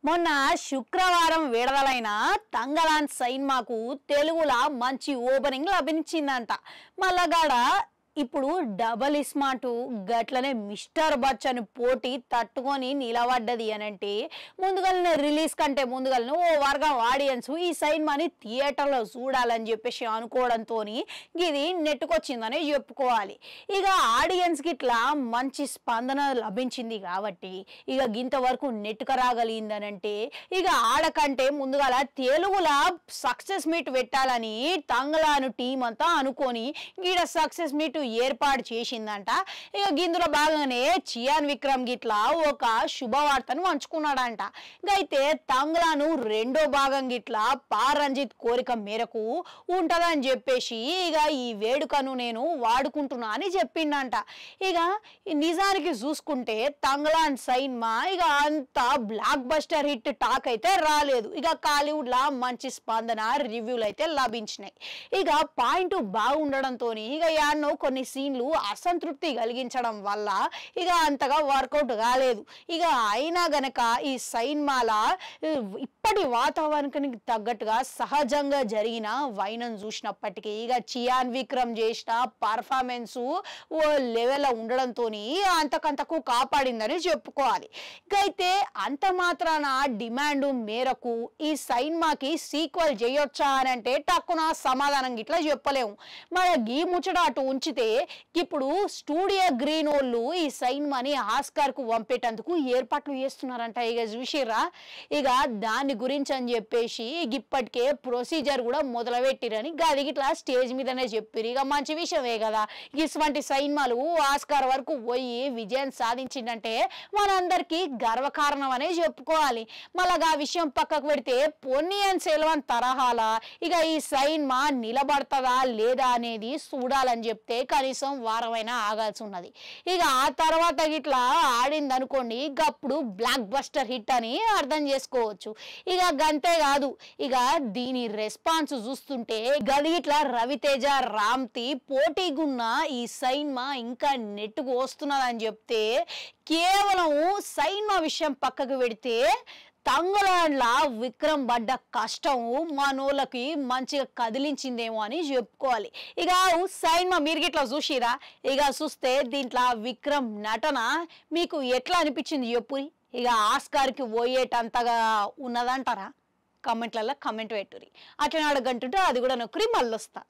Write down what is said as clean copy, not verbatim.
మొన్న శుక్రవారం విడుదలైన తంగలాన్ సైన్మాకు తెలుగులో మంచి ఓపెనింగ్ లభించిందంట. మల్లగాడ ఇప్పుడు డబల్ ఇస్మార్ట్ గట్లనే మిస్టర్ బచ్చన్ పోటీ తట్టుకొని నిలబడ్డది అనంటే ముందుగానే రిలీజ్ కంటే ముందుగానే ఓ వర్గం ఆడియన్స్ ఈ సినిమాని థియేటర్లో చూడాలని చెప్పేసి అనుకోవడంతో ఇది నెట్టుకొచ్చిందని చెప్పుకోవాలి. ఇక ఆడియన్స్కి ఇట్లా మంచి స్పందన లభించింది కాబట్టి ఇక ఇంతవరకు నెట్టుకరాగలిగిందనంటే ఇక ఆడకంటే ముందుగా తెలుగులో సక్సెస్ మీట్ పెట్టాలని తంగలాను టీం అంతా అనుకొని ఈడ సక్సెస్ మీట్ ఏర్పాటు చేసిందంట. ఇక ఇందులో భాగంగానే చియాన్ విక్రమ్ గిట్లా ఒక శుభవార్తను పంచుకున్నాడంట. అయితే తంగలాను రెండో భాగం గిట్లా పా రంజిత్ కోరిక మేరకు ఉంటదని చెప్పేసి ఇక ఈ వేడుకను నేను వాడుకుంటున్నా అని చెప్పిండంట. ఇక నిజానికి చూసుకుంటే తంగలాన్ సైన్మా ఇక అంత బ్లాక్ బస్టర్ హిట్ టాక్ అయితే రాలేదు. ఇక కాలీవుడ్ లా మంచి స్పందన రివ్యూలు అయితే లభించినాయి. ఇక పాయింట్ బాగుండడంతో ఇక యాన్నో కొన్ని సీన్లు అసంతృప్తి కలిగించడం వల్ల ఇక అంతగా వర్కౌట్ కాలేదు. ఇక అయినా గనక ఈ సైన్మాల ఇప్పటి వాతావరణానికి తగ్గట్టుగా సహజంగా జరిగిన వైనం చూసినప్పటికీ ఇక చియాన్ విక్రమ్ చేసిన పర్ఫార్మెన్స్ ఓ లెవెల్లో ఉండడంతో అంతకంతకు కాపాడిందని చెప్పుకోవాలి. అయితే అంత మాత్రాన డిమాండ్ మేరకు ఈ సైన్మాకి సీక్వెల్ చేయొచ్చా అని అంటే టక్కున సమాధానం గిట్లా చెప్పలేము. మన గీ ముచ్చట అటు ఉంచితే ఇప్పుడు స్టూడియో గ్రీన్ వాళ్ళు ఈ సైన్మాని ఆస్కార్ కు పంపేటందుకు ఏర్పాట్లు చేస్తున్నారంట. ఇక చూసిర్రా, ఇక దాని గురించి అని చెప్పేసి ఇప్పటికే ప్రొసీజర్ కూడా మొదలుపెట్టిరని గది ఇట్లా స్టేజ్ మీదనే చెప్పిరు. ఇక మంచి విషయమే కదా. ఇటువంటి సైన్మాలు ఆస్కార్ వరకు పోయి విజయం సాధించిందంటే మనందరికీ గర్వకారణం అనే చెప్పుకోవాలి. మళ్ళా ఆ విషయం పక్కకు పెడితే పొన్నియిన్ సెల్వన్ తరహాలా ఇక ఈ సైన్మా నిలబడతదా లేదా అనేది చూడాలని చెప్తే కనీసం వారమైనా ఆగాల్సి ఉన్నది. ఇక ఆ తర్వాత ఇట్లా ఆడింది అనుకోండి అప్పుడు బ్లాక్ బస్టర్ హిట్ అని అర్థం చేసుకోవచ్చు. ఇక గంతే కాదు, ఇక దీని రెస్పాన్స్ చూస్తుంటే గది ఇట్లా రవితేజ రామ్తి పోటీగున్న ఈ సైన్మా ఇంకా నెట్టుకు వస్తున్నదని చెప్తే కేవలం సైన్మా విషయం పక్కకు పెడితే తంగలాన్లా విక్రమ్ పడ్డ కష్టం మనోళ్ళకి మంచిగా కదిలించిందేమో అని చెప్పుకోవాలి. ఇక సైన్మా మీరు గిట్లా చూసిరా, ఇక చూస్తే దీంట్లో విక్రమ్ నటన మీకు ఎట్లా అనిపించింది చెప్పు. ఇక ఆస్కార్కి పోయేటంతగా ఉన్నదంటారా? కమెంట్లలో కమెంట్ పెట్టుర్రి. అట్లా అడగంటుంటే అది కూడా నొక్కరి మళ్ళీ వస్తా.